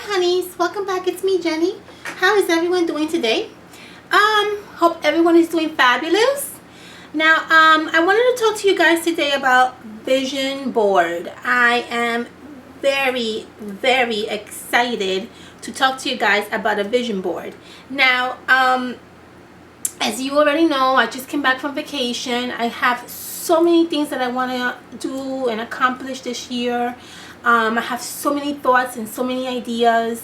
honeys, welcome back. It's me, Jenny. How is everyone doing today? Hope everyone is doing fabulous. Now I wanted to talk to you guys today about vision board. I am very excited to talk to you guys about a vision board. Now as you already know, I just came back from vacation. I have so many things that I want to do and accomplish this year. I have so many thoughts and so many ideas,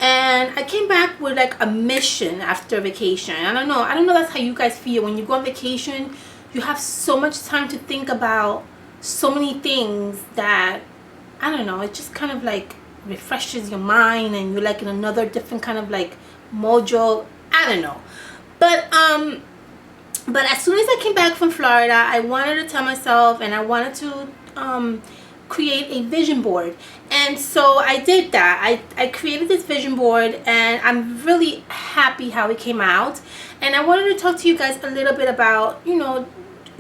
and I came back with like a mission after vacation. I don't know that's how you guys feel when you go on vacation. You have so much time to think about so many things that, I don't know, it just kind of like refreshes your mind and you're like in another different kind of like mojo. I don't know, but as soon as I came back from Florida, I wanted to tell myself, and I wanted to create a vision board. And so I did that. I created this vision board, and I'm really happy how it came out. And I wanted to talk to you guys a little bit about, you know,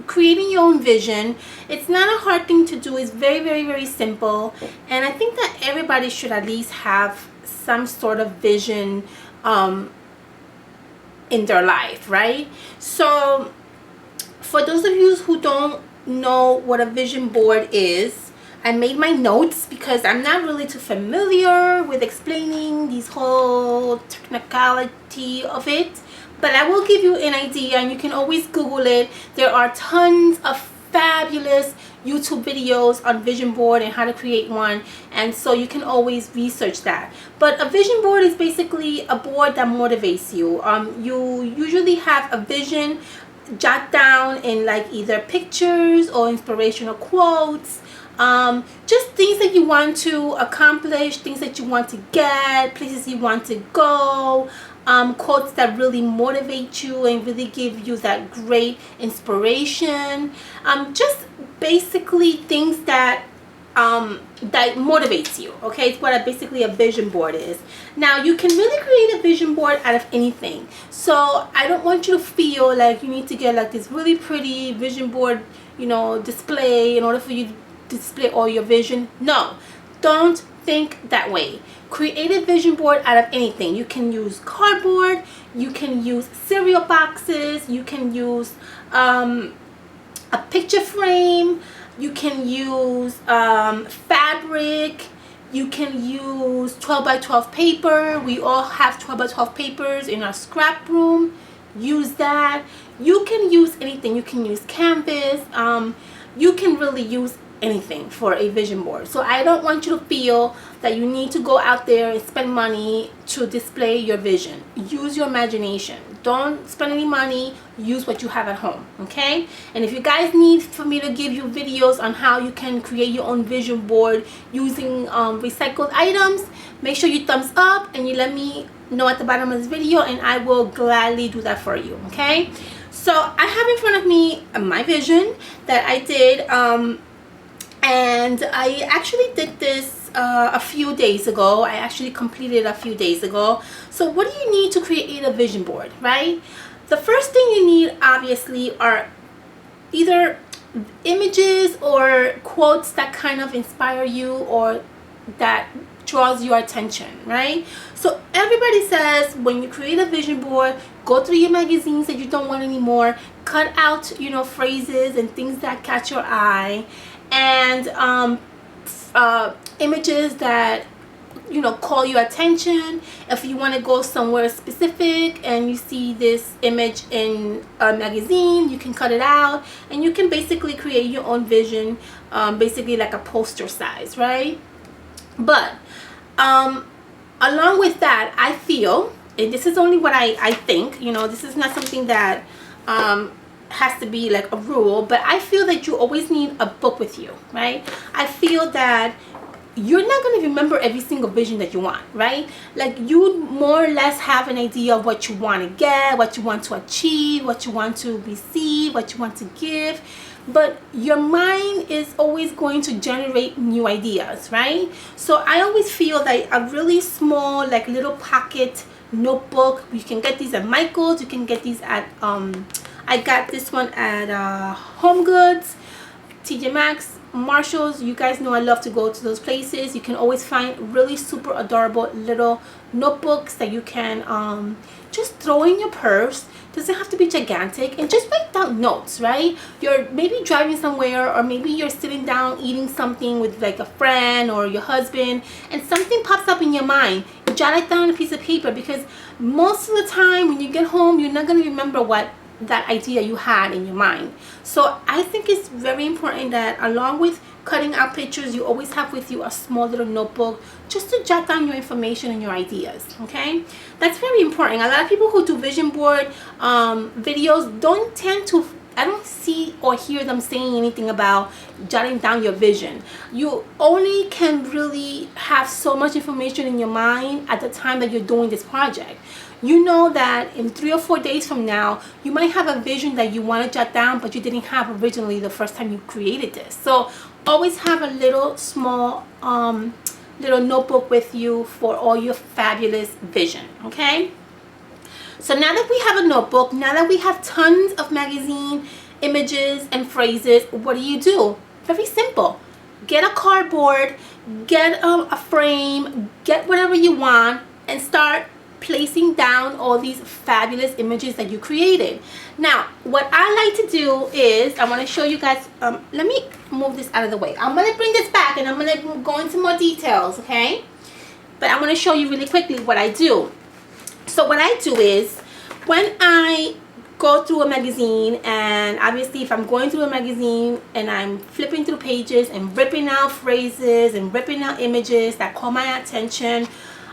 creating your own vision. It's not a hard thing to do. It's very simple, and I think that everybody should at least have some sort of vision in their life, right? So for those of you who don't know what a vision board is, I made my notes because I'm not really too familiar with explaining these whole technicality of it, but I will give you an idea, and you can always Google it. There are tons of fabulous YouTube videos on vision board and how to create one, and so you can always research that. But a vision board is basically a board that motivates you. You usually have a vision jot down in like either pictures or inspirational quotes, just things that you want to accomplish, things that you want to get, places you want to go, quotes that really motivate you and really give you that great inspiration, just basically things that that motivates you. Okay, it's what basically a vision board is. Now you can really create a vision board out of anything, so I don't want you to feel like you need to get like this really pretty vision board, you know, display in order for you to display all your vision. No, don't think that way. Create a vision board out of anything. You can use cardboard, you can use cereal boxes, you can use a picture frame, you can use fabric, you can use 12 by 12 paper. We all have 12 by 12 papers in our scrap room. Use that. You can use anything. You can use canvas. You can really use anything for a vision board. So I don't want you to feel that you need to go out there and spend money to display your vision. Use your imagination. Don't spend any money. Use what you have at home. Okay? And if you guys need for me to give you videos on how you can create your own vision board using recycled items, make sure you thumbs up and you let me know at the bottom of this video, and I will gladly do that for you. Okay? So I have in front of me my vision that I did, and I actually did this a few days ago. I actually completed it a few days ago. So what do you need to create a vision board, right? The first thing you need obviously are either images or quotes that kind of inspire you or that draws your attention, right? So everybody says when you create a vision board, go through your magazines that you don't want anymore, cut out, you know, phrases and things that catch your eye, and images that, you know, call your attention. If you want to go somewhere specific and you see this image in a magazine, you can cut it out and you can basically create your own vision, basically like a poster size, right? But along with that, I feel, and this is only what I think, you know, this is not something that has to be like a rule, but I feel that you always need a book with you, right? I feel that you're not going to remember every single vision that you want, right? Like you more or less have an idea of what you want to get, what you want to achieve, what you want to receive, what you want to give, but your mind is always going to generate new ideas, right? So I always feel that a really small like little pocket notebook, you can get these at Michael's, you can get these at I got this one at Home Goods, TJ Maxx, Marshalls, you guys know I love to go to those places. You can always find really super adorable little notebooks that you can just throw in your purse. Doesn't have to be gigantic, and just write down notes, right? You're maybe driving somewhere, or maybe you're sitting down eating something with like a friend or your husband, and something pops up in your mind. You jot it down on a piece of paper, because most of the time when you get home, you're not going to remember what that idea you had in your mind. So I think it's very important that along with cutting out pictures, you always have with you a small little notebook just to jot down your information and your ideas. Okay, that's very important. A lot of people who do vision board videos don't tend to, I don't see or hear them saying anything about jotting down your vision. You only can really have so much information in your mind at the time that you're doing this project. You know that in 3 or 4 days from now, you might have a vision that you want to jot down, but you didn't have originally the first time you created this. So always have a little small little notebook with you for all your fabulous vision. Okay, so now that we have a notebook, now that we have tons of magazine images and phrases, what do? Very simple. Get a cardboard, get a frame, get whatever you want, and start placing down all these fabulous images that you created. Now, what I like to do is, I want to show you guys, let me move this out of the way. I'm going to bring this back and I'm going to go into more details, okay? But I want to show you really quickly what I do. So what I do is, when I go through a magazine, and obviously if I'm going through a magazine and I'm flipping through pages and ripping out phrases and ripping out images that call my attention,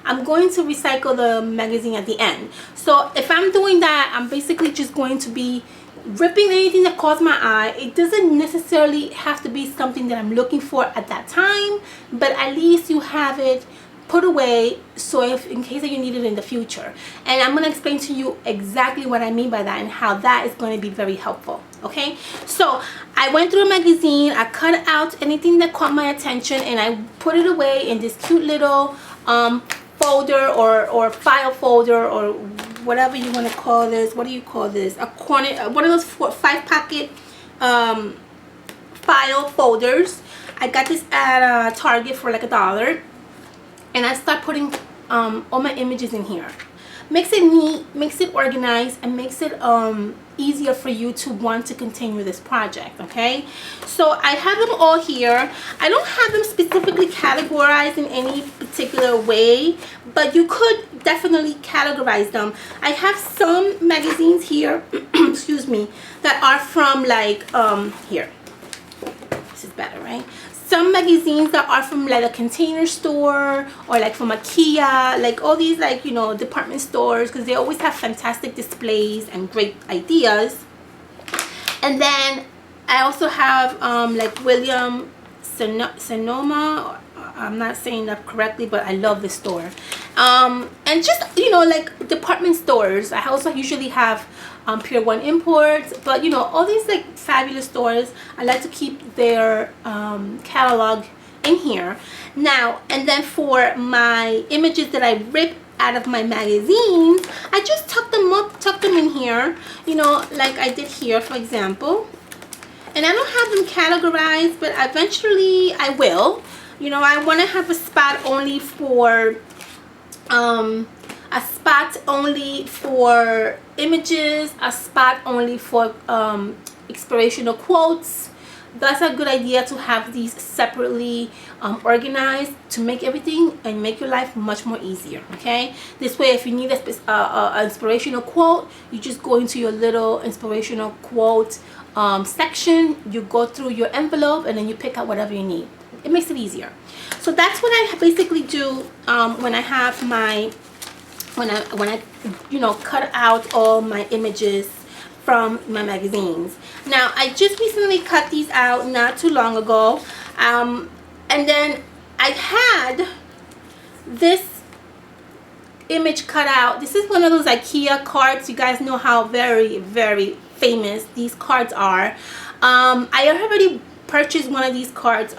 I'm going to recycle the magazine at the end. So if I'm doing that, I'm basically just going to be ripping anything that caught my eye. It doesn't necessarily have to be something that I'm looking for at that time, but at least you have it put away, so if in case that you need it in the future. And I'm going to explain to you exactly what I mean by that and how that is going to be very helpful. Okay, so I went through a magazine, I cut out anything that caught my attention, and I put it away in this cute little folder or file folder, or whatever you want to call this. What do you call this? A corner, one of those 5-pocket file folders. I got this at Target for like $1, and I start putting all my images in here. Makes it neat, makes it organized, and makes it easier for you to want to continue this project. Okay, so I have them all here. I don't have them specifically categorized in any particular way, but you could definitely categorize them. I have some magazines here excuse me, that are from like here, this is better, right? Some magazines that are from like a Container Store, or like from IKEA, like all these, like, you know, department stores, because they always have fantastic displays and great ideas. And then I also have like William Sonoma, I'm not saying that correctly, but I love this store. And just, you know, like department stores. I also usually have Pure One Imports, but you know, all these like fabulous stores, I like to keep their catalog in here. Now, and then for my images that I rip out of my magazines, I just tuck them in here, you know, like I did here, for example. And I don't have them categorized, but eventually I will. You know, I want to have a spot only for images, a spot only for inspirational quotes. That's a good idea to have these separately organized, to make everything and make your life much more easier. Okay, this way if you need a inspirational quote, you just go into your little inspirational quote section, you go through your envelope, and then you pick out whatever you need. It makes it easier. So that's what I basically do when I have my when I you know, cut out all my images from my magazines. Now, I just recently cut these out not too long ago, and then I had this image cut out. This is one of those IKEA cards. You guys know how very, very famous these cards are. I already purchased one of these cards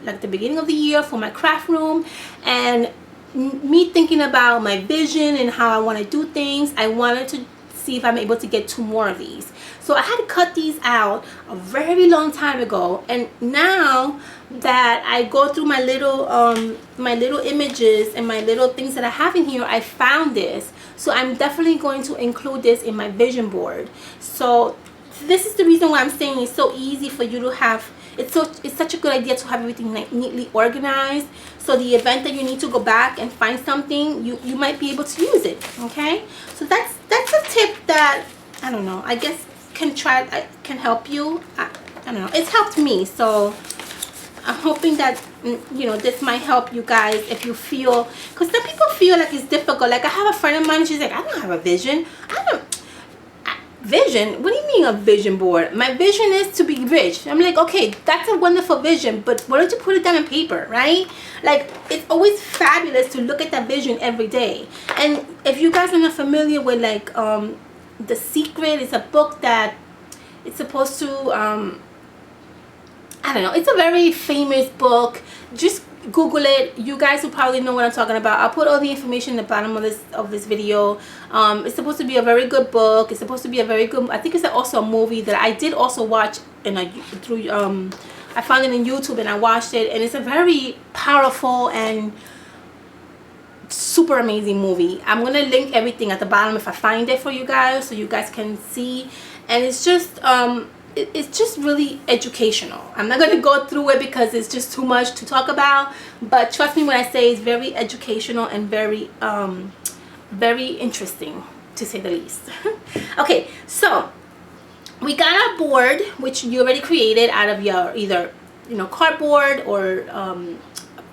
like the beginning of the year for my craft room, and me thinking about my vision and how I want to do things, I wanted to see if I'm able to get 2 more of these. So I had to cut these out a very long time ago, and now that I go through my little images and my little things that I have in here, I found this. So I'm definitely going to include this in my vision board. So this is the reason why I'm saying it's so easy for you to have. It's such a good idea to have everything neatly organized. So the event that you need to go back and find something, you might be able to use it. Okay, so that's a tip that, I don't know, I guess can help you. I don't know, it's helped me. So I'm hoping that, you know, this might help you guys if you feel, because some people feel like it's difficult. Like I have a friend of mine, she's like, I don't have a vision. Vision? What do you mean a vision board? My vision is to be rich. I'm like, okay, that's a wonderful vision, but why don't you put it down on paper, right? Like, it's always fabulous to look at that vision every day. And if you guys are not familiar with, like, The Secret is a book that it's supposed to, I don't know, it's a very famous book. Just Google it. You guys will probably know what I'm talking about. I'll put all the information at the bottom of this video. It's supposed to be a very good book. It's supposed to be a very good, I think it's also a movie that I did also watch I found it on YouTube and I watched it, and it's a very powerful and super amazing movie. I'm gonna link everything at the bottom if I find it for you guys, so you guys can see. And it's just really educational. I'm not going to go through it because it's just too much to talk about, but trust me when I say it's very educational and very very interesting, to say the least. Okay, so we got our board, which you already created out of your either, you know, cardboard or a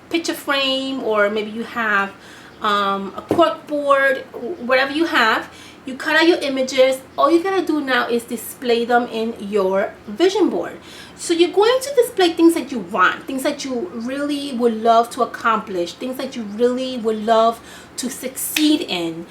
picture frame, or maybe you have a cork board, whatever you have. You cut out your images. All you gotta do now is display them in your vision board. So you're going to display things that you want, things that you really would love to accomplish, things that you really would love to succeed in,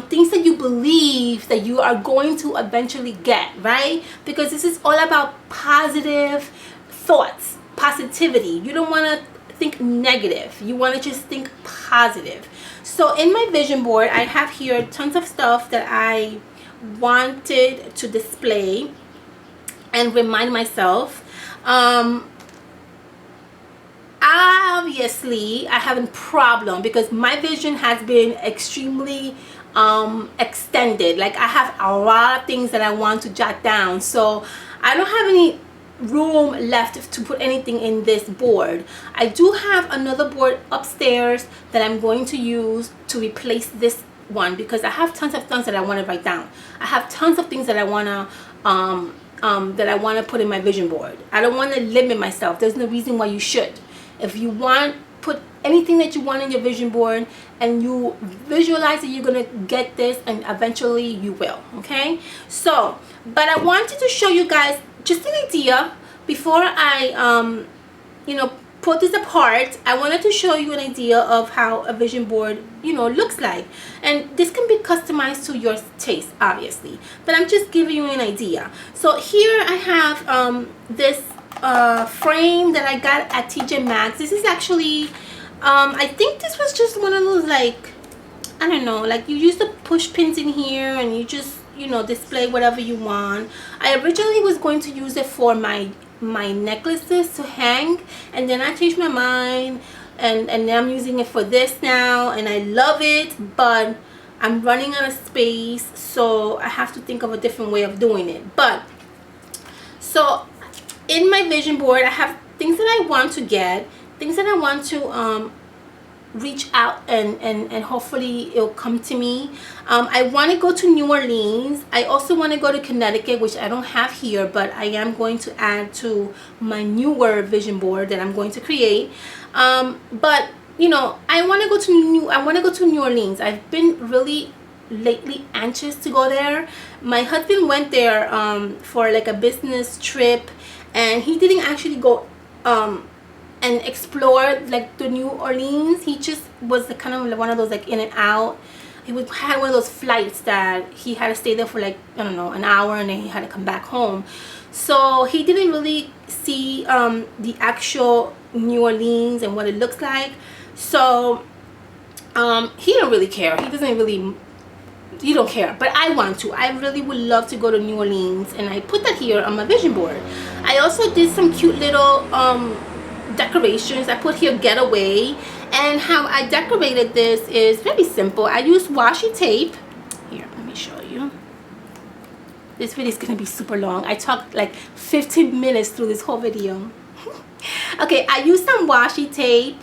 things that you believe that you are going to eventually get, right? Because this is all about positive thoughts, positivity. You don't want to think negative. You want to just think positive. So in my vision board, I have here tons of stuff that I wanted to display and remind myself. Obviously, I have a problem because my vision has been extremely extended. Like, I have a lot of things that I want to jot down, so I don't have any room left to put anything in this board. I do have another board upstairs that I'm going to use to replace this one, because I have tons of things that I want to write down. I have tons of things that I want to put in my vision board. I don't want to limit myself. There's no reason why you should. If you want, put anything that you want in your vision board, and you visualize that you're gonna get this, and eventually you will. Okay, so but I wanted to show you guys just an idea before I you know, put this apart. I wanted to show you an idea of how a vision board, you know, looks like, and this can be customized to your taste, obviously, but I'm just giving you an idea. So here I have this frame that I got at TJ Maxx. This is actually I think this was just one of those, like, I don't know, like you use the push pins in here and you just, you know, display whatever you want. I originally was going to use it for my necklaces to hang, and then I changed my mind, and then I'm using it for this now, and I love it, but I'm running out of space, so I have to think of a different way of doing it. But so in my vision board, I have things that I want to get, things that I want to reach out and hopefully it'll come to me. I want to go to New Orleans. I also want to go to Connecticut, which I don't have here, but I am going to add to my newer vision board that I'm going to create. But you know, I want to go to New Orleans. I've been really lately anxious to go there. My husband went there for like a business trip, and he didn't actually go and explore like the New Orleans. He just was the kind of like one of those like in and out. He had one of those flights that he had to stay there for like, I don't know, an hour, and then he had to come back home. So he didn't really see the actual New Orleans and what it looks like. So he don't really care. He doesn't really you don't care, but I want to. I really would love to go to New Orleans, and I put that here on my vision board. I also did some cute little decorations. I put here getaway, and how I decorated this is very simple. I used washi tape. Here, let me show you. This video is gonna be super long. I talked like 15 minutes through this whole video. Okay, I used some washi tape.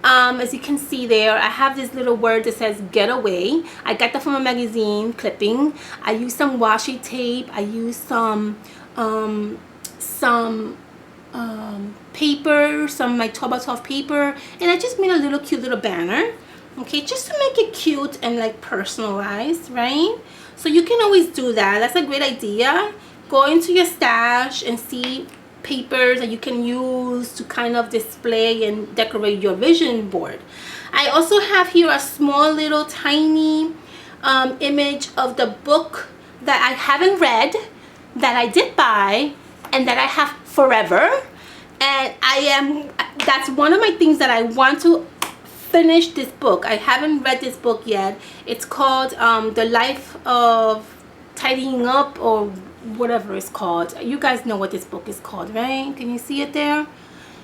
As you can see there, I have this little word that says getaway. I got that from a magazine clipping. I used some washi tape. I used some paper, some like 12x12 paper, and I just made a little cute little banner. Okay, just to make it cute and like personalized, right? So you can always do that. That's a great idea. Go into your stash and see papers that you can use to kind of display and decorate your vision board. I also have here a small little tiny image of the book that I haven't read, that I did buy, and that I have forever. And that's one of my things that I want to finish this book. I haven't read this book yet. It's called The Life of Tidying Up, or whatever it's called. You guys know what this book is called, right? Can you see it there?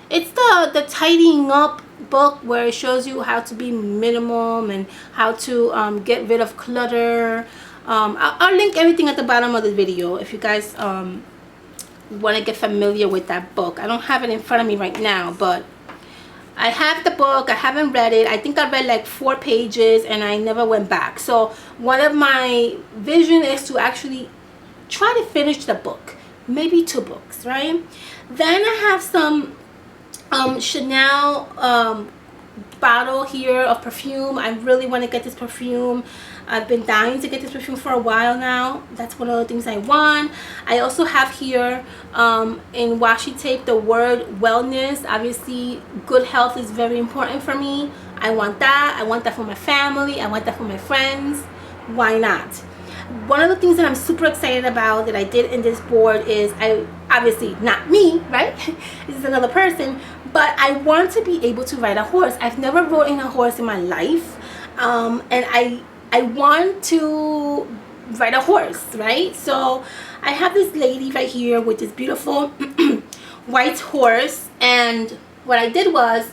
It's the tidying up book, where it shows you how to be minimum and how to get rid of clutter. I'll link everything at the bottom of the video if you guys want to get familiar with that book. I don't have it in front of me right now, but I have the book. I haven't read it. I think I read like 4 pages and I never went back. So one of my vision is to actually try to finish the book, maybe 2 books, right? Then I have some Chanel bottle here of perfume. I really want to get this perfume. I've been dying to get this perfume for a while now. That's one of the things I want. I also have here in washi tape the word wellness. Obviously, good health is very important for me. I want that. I want that for my family. I want that for my friends. Why not? One of the things that I'm super excited about that I did in this board is, obviously not me, right? This is another person, but I want to be able to ride a horse. I've never ridden a horse in my life, and I want to ride a horse, right? So I have this lady right here with this beautiful white horse, and what I did was,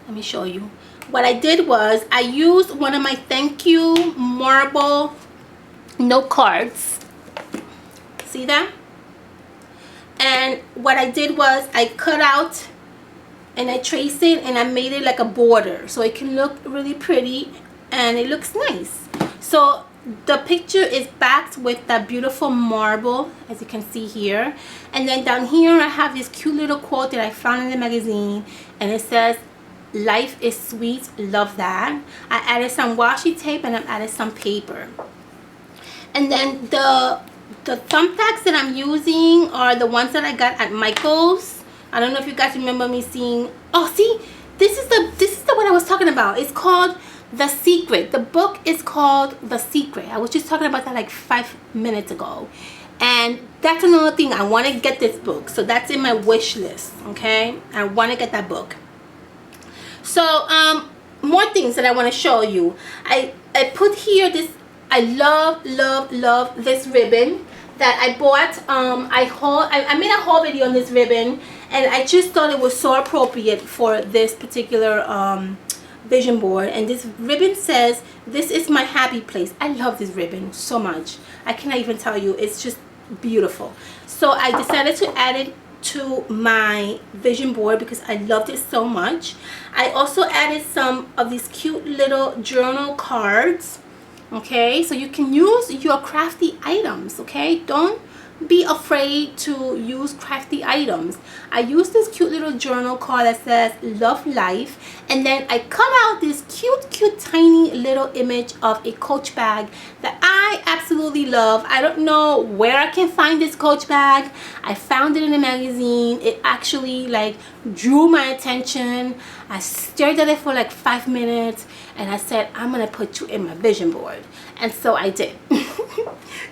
let me show you. What I did was I used one of my thank you marble note cards. See that? And what I did was I cut out and I traced it and I made it like a border so it can look really pretty and it looks nice. So the picture is backed with that beautiful marble, as you can see here. And then down here I have this cute little quote that I found in the magazine, and it says, "Life is sweet, love that." I added some washi tape and I added some paper. And then the thumbtacks that I'm using are the ones that I got at Michael's. I don't know if you guys remember me seeing. Oh, see, this is the one I was talking about. It's called The Secret. The book is called The Secret. I was just talking about that like 5 minutes ago. And that's another thing. I want to get this book. So that's in my wish list. Okay, I want to get that book. So more things that I want to show you. I put here this. I love this ribbon that I bought. I made a haul video on this ribbon, and I just thought it was so appropriate for this particular vision board. And this ribbon says, "This is my happy place." I love this ribbon so much. I cannot even tell you. It's just beautiful. So I decided to add it to my vision board because I loved it so much. I also added some of these cute little journal cards. Okay, so you can use your crafty items. Okay, don't be afraid to use crafty items. I used this cute little journal card that says "Love Life," and then I cut out this cute tiny little image of a Coach bag that I absolutely love. I don't know where I can find this Coach bag. I found it in a magazine. It actually like drew my attention. I stared at it for like 5 minutes and I said, "I'm gonna put you in my vision board," and so I did.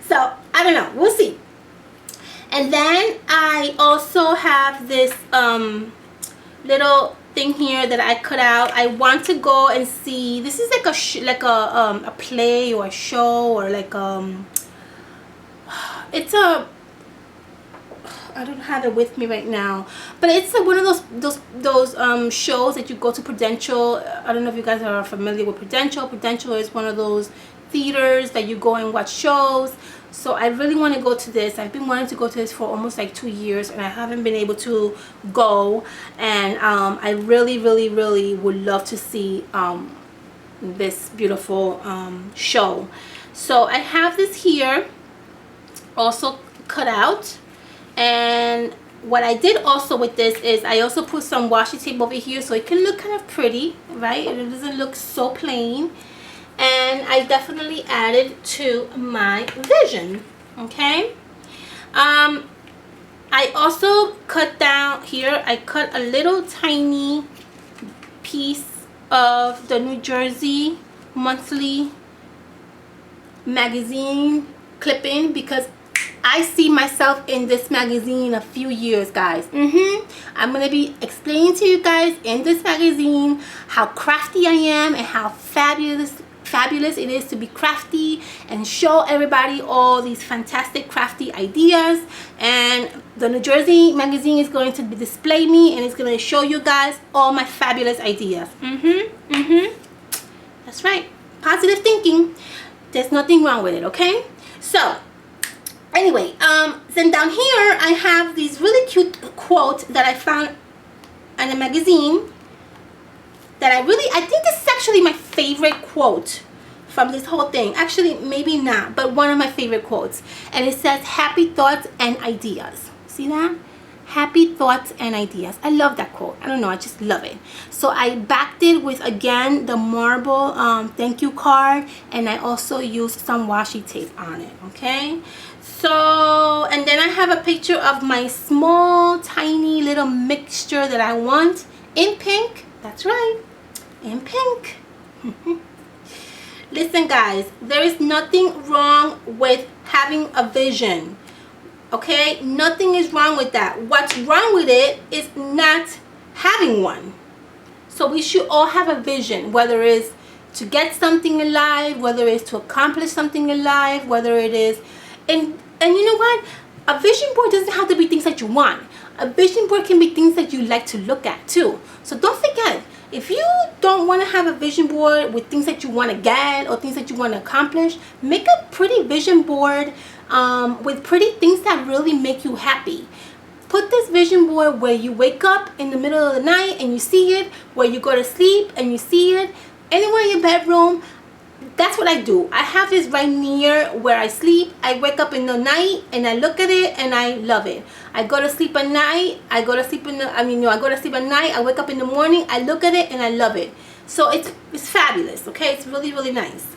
So I don't know, we'll see. And then I also have this little thing here that I cut out. I want to go and see. This is like a play or a show, or like it's a, I don't have it with me right now, but it's one of those shows that you go to Prudential. I don't know if you guys are familiar with Prudential. Prudential is one of those theaters that you go and watch shows. So I really want to go to this. I've been wanting to go to this for almost like 2 years, and I haven't been able to go. And I really would love to see this beautiful show. So I have this here also cut out. And what I did also with this is I also put some washi tape over here so it can look kind of pretty, right? And it doesn't look so plain. And I definitely added to my vision, okay? I also cut down here, I cut a little tiny piece of the New Jersey Monthly magazine clipping, because I see myself in this magazine in a few years, guys. I'm going to be explaining to you guys in this magazine how crafty I am and how fabulous it is to be crafty and show everybody all these fantastic crafty ideas. And the New Jersey magazine is going to display me, and it's going to show you guys all my fabulous ideas. That's right. Positive thinking. There's nothing wrong with it, okay? So anyway, then down here I have these really cute quotes that I found in a magazine that I think this is actually my favorite quote from this whole thing. Actually, maybe not, but one of my favorite quotes. And it says, happy thoughts and ideas. See that? Happy thoughts and ideas. I love that quote. I don't know, I just love it. So I backed it with, again, the marble thank you card, and I also used some washi tape on it, okay? So, and then I have a picture of my small tiny little mixture that I want in pink. That's right, in pink. Listen guys, there is nothing wrong with having a vision, okay? Nothing is wrong with that. What's wrong with it is not having one. So we should all have a vision, whether it's to get something in life, whether it's to accomplish something in life, whether it is, and you know what? A vision board doesn't have to be things that you want. A vision board can be things that you like to look at too. So don't forget, if you don't want to have a vision board with things that you want to get or things that you want to accomplish, make a pretty vision board with pretty things that really make you happy. Put this vision board where you wake up in the middle of the night and you see it, where you go to sleep and you see it, anywhere in your bedroom. That's what I do. I have this right near where I sleep. I wake up in the night and I look at it and I love it. I go to sleep at night. I go to sleep at night. I wake up in the morning. I look at it and I love it. So it's fabulous. Okay, it's really nice.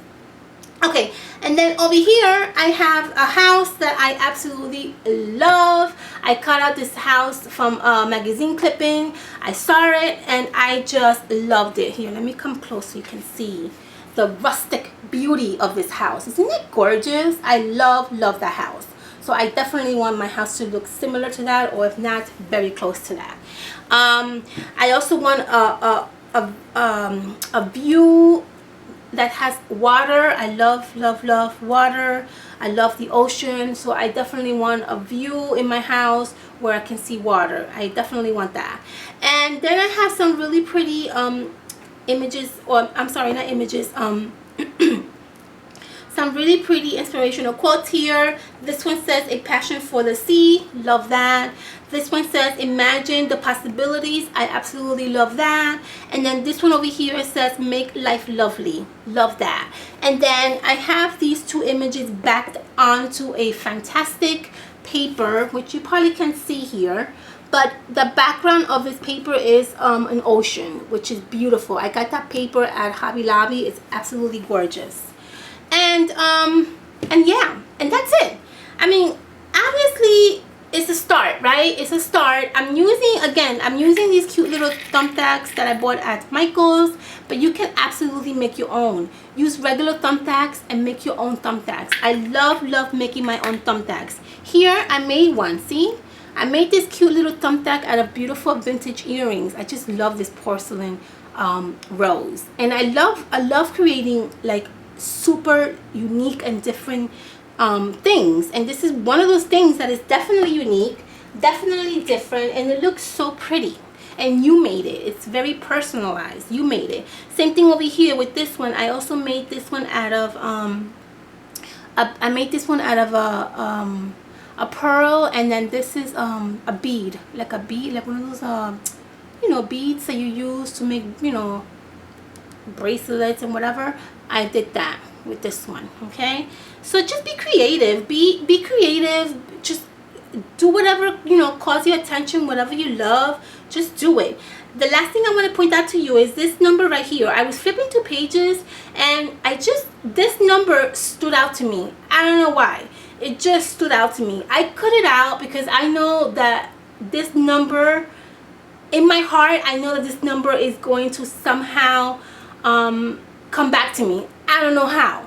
Okay, and then over here I have a house that I absolutely love. I cut out this house from a magazine clipping. I saw it and I just loved it. Here, let me come close so you can see the rustic beauty of this house. Isn't it gorgeous? I love that house. So I definitely want my house to look similar to that, or if not, very close to that. I also want a view that has water. I love water. I love the ocean. So I definitely want a view in my house where I can see water. I definitely want that. And then I have some really pretty images, or I'm sorry, not images, some really pretty inspirational quotes here. This one says, a passion for the sea. Love that. This one says, imagine the possibilities. I absolutely love that. And then this one over here says, make life lovely. Love that. And then I have these two images backed onto a fantastic paper, which you probably can see here. But the background of this paper is an ocean, which is beautiful. I got that paper at Hobby Lobby. It's absolutely gorgeous. And yeah, and that's it. I mean, obviously it's a start, right? It's a start. I'm using these cute little thumbtacks that I bought at Michael's, but you can absolutely make your own. Use regular thumbtacks and make your own thumbtacks. I love making my own thumbtacks. Here I made one. See, I made this cute little thumbtack out of beautiful vintage earrings. I just love this porcelain rose, and I love creating like super unique and different things, and this is one of those things that is definitely unique, definitely different, and it looks so pretty. And you made it. It's very personalized. You made it. Same thing over here with this one. I also made this one out of I made this one out of a pearl, and then this is a bead, like one of those beads that you use to make bracelets and whatever. I did that with this one. Okay, so just be creative. Be creative. Just do whatever calls your attention, whatever you love. Just do it. The last thing I want to point out to you is this number right here. I was flipping through pages, and this number stood out to me. I don't know why. It just stood out to me. I cut it out because I know that this number, in my heart, I know that this number is going to somehow come back to me. I don't know how.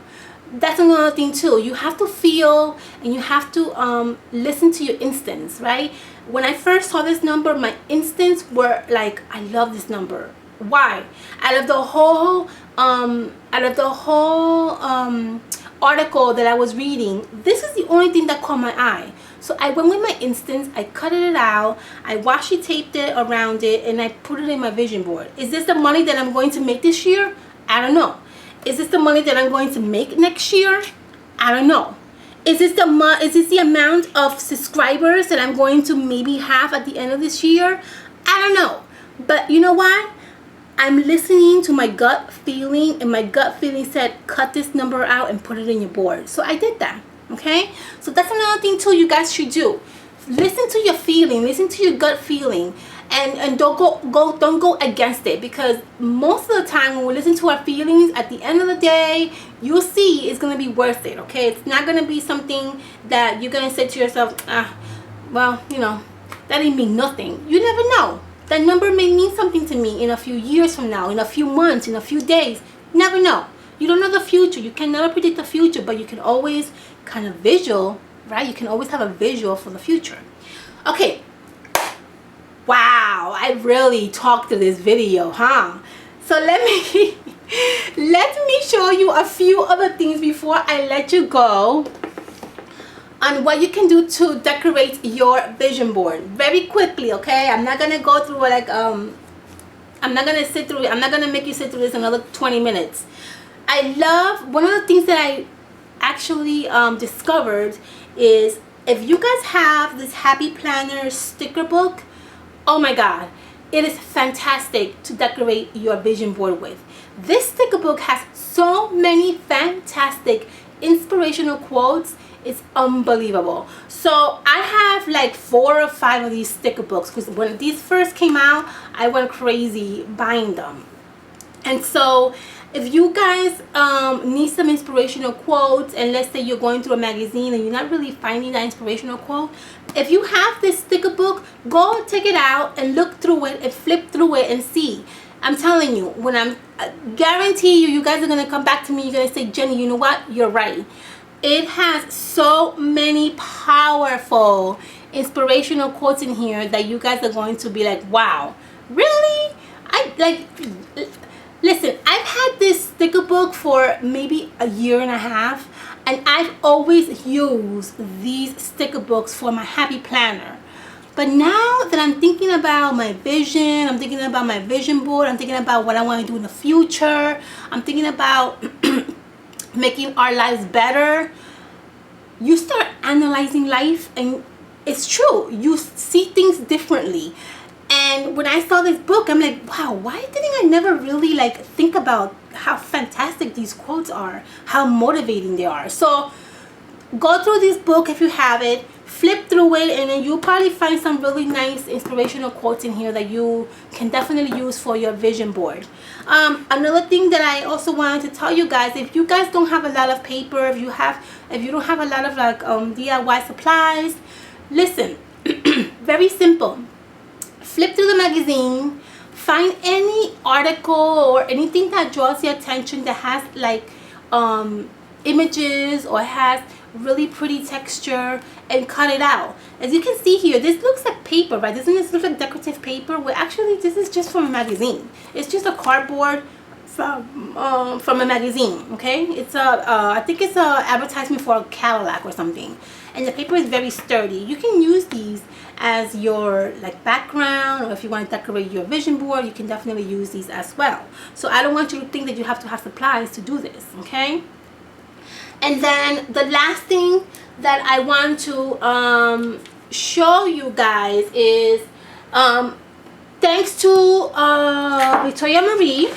That's another thing too. You have to feel, and you have to listen to your instincts, right? When I first saw this number, my instincts were like, I love this number. Why? Out of the whole article that I was reading, this is the only thing that caught my eye. So I went with my instincts. I cut it out. I washi taped it around it, and I put it in my vision board. Is this the money that I'm going to make this year? I don't know. Is this the money that I'm going to make next year? I don't know. Is this the amount of subscribers that I'm going to maybe have at the end of this year? I don't know. But you know what? I'm listening to my gut feeling, and my gut feeling said, cut this number out and put it in your board. So I did that. Okay? So that's another thing too you guys should do. Listen to your feeling, listen to your gut feeling, and don't go against it, because most of the time when we listen to our feelings, at the end of the day, you'll see it's gonna be worth it. Okay, it's not gonna be something that you're gonna say to yourself, well, that didn't mean nothing. You never know. That number may mean something to me in a few years from now, in a few months, in a few days. Never know. You don't know the future. You can never predict the future, but you can always kind of visual, right? You can always have a visual for the future. Okay. Wow, I really talked to this video, huh? So let me show you a few other things before I let you go on what you can do to decorate your vision board very quickly. Okay, I'm not gonna go through like I'm not gonna make you sit through this another 20 minutes. I love, one of the things that I actually discovered is, if you guys have this Happy Planner sticker book, oh my god, it is fantastic to decorate your vision board with. This sticker book has so many fantastic inspirational quotes. It's unbelievable. So I have like 4 or 5 of these sticker books, because when these first came out, I went crazy buying them. And so if you guys need some inspirational quotes, and let's say you're going through a magazine and you're not really finding that inspirational quote, if you have this sticker book, go take it out and look through it and flip through it and see. I'm telling you, when I guarantee you guys are going to come back to me, you're going to say, Jenny, you know what? You're right. It has so many powerful inspirational quotes in here that you guys are going to be like, wow, really? Listen, I've had this sticker book for maybe a year and a half, and I've always used these sticker books for my Happy Planner. But now that I'm thinking about my vision, I'm thinking about my vision board, I'm thinking about what I want to do in the future, I'm thinking about making our lives better, you start analyzing life, and it's true, you see things differently. And when I saw this book, I'm like, wow, why didn't I never really think about how fantastic these quotes are, how motivating they are. So go through this book if you have it, flip through it, and then you'll probably find some really nice inspirational quotes in here that you can definitely use for your vision board. Another thing that I also wanted to tell you guys, if you guys don't have a lot of paper, if you don't have a lot of DIY supplies, listen, very simple. Flip through the magazine, find any article or anything that draws your attention, that has images or has really pretty texture, and cut it out. As you can see here, this looks like paper, right? Doesn't this look like decorative paper? Well, actually, this is just from a magazine. It's just a cardboard from a magazine. Okay, it's a I think it's a advertisement for a Cadillac or something, and the paper is very sturdy. You can use these as your like background, or if you want to decorate your vision board, you can definitely use these as well. So I don't want you to think that you have to have supplies to do this. Okay, and then the last thing that I want to show you guys is thanks to Victoria Marie.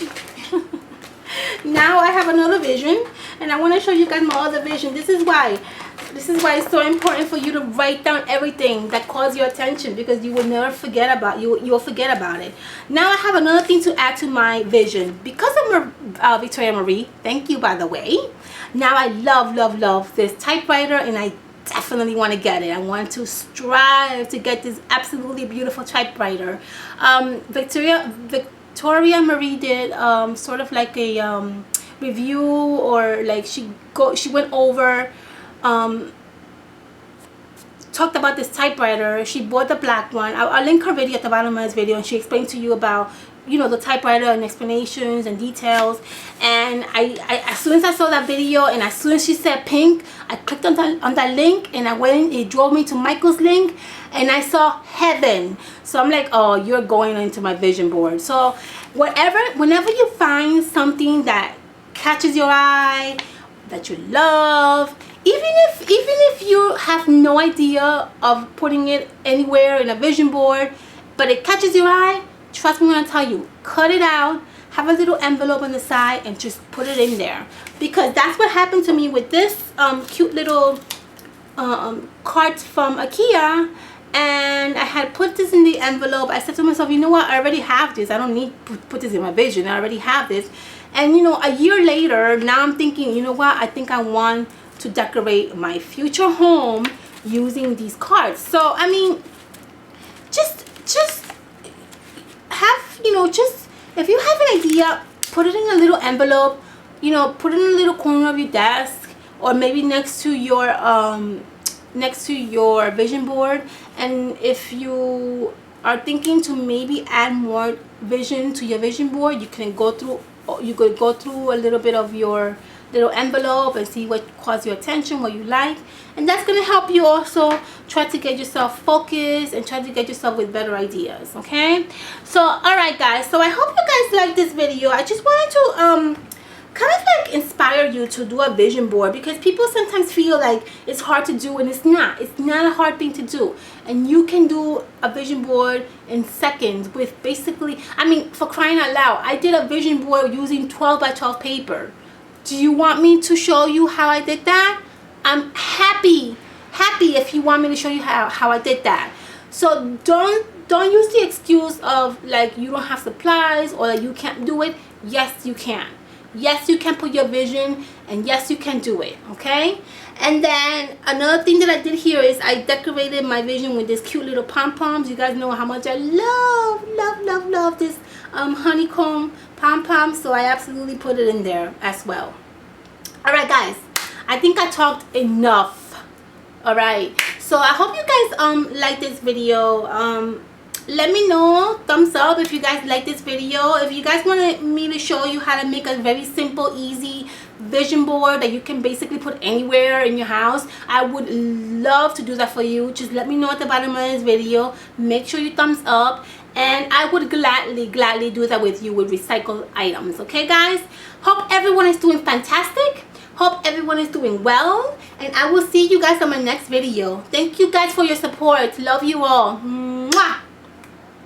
Now I have another vision, and I want to show you guys my other vision. This is why it's so important for you to write down everything that calls your attention, because you will never forget about you'll forget about it. Now I have another thing to add to my vision because of Victoria Marie. Thank you, by the way. Now I love this typewriter, and I definitely want to get it. I want to strive to get this absolutely beautiful typewriter. Victoria Marie did sort of like a review, or like she went over talked about this typewriter. She bought the black one. I'll link her video at the bottom of this video, and she explained to you about, you know, the typewriter and explanations and details. And I as soon as I saw that video, and as soon as she said pink, I clicked on that link, and I went, it drove me to Michael's link, and I saw heaven. So I'm like, oh, you're going into my vision board. So whenever you find something that catches your eye, that you love, even if you have no idea of putting it anywhere in a vision board, but it catches your eye, trust me when I tell you, cut it out, have a little envelope on the side, and just put it in there. Because that's what happened to me with this cute little cart from IKEA. And I had put this in the envelope. I said to myself, you know what, I already have this. I don't need to put this in my vision. I already have this. And you know, a year later, now I'm thinking, you know what, I think I want to decorate my future home using these cards. So I mean, just have, you know, just if you have an idea, put it in a little envelope, you know, put it in a little corner of your desk, or maybe next to your vision board. And if you are thinking to maybe add more vision to your vision board, you could go through a little bit of your little envelope and see what calls your attention, what you like, and that's going to help you also try to get yourself focused and try to get yourself with better ideas. Okay, so all right guys, so I hope you guys like this video. I just wanted to kind of like inspire you to do a vision board, because people sometimes feel like it's hard to do, and it's not a hard thing to do. And you can do a vision board in seconds with basically, I mean, for crying out loud, I did a vision board using 12 by 12 paper. Do you want me to show you how I did that? I'm happy if you want me to show you how I did that. So don't use the excuse of like you don't have supplies or that you can't do it. Yes, you can. Yes, you can put your vision, and yes, you can do it. Okay, and then another thing that I did here is I decorated my vision with this cute little pom-poms. You guys know how much I love this honeycomb pom-pom, so I absolutely put it in there as well. All right guys, I think I talked enough. All right, so I hope you guys like this video. Let me know, thumbs up if you guys like this video. If you guys wanted me to show you how to make a very simple, easy vision board that you can basically put anywhere in your house, I would love to do that for you. Just let me know at the bottom of this video. Make sure you thumbs up, and I would gladly do that with you with recycled items. Okay guys, hope everyone is doing fantastic. Hope everyone is doing well, and I will see you guys on my next video. Thank you guys for your support. Love you all.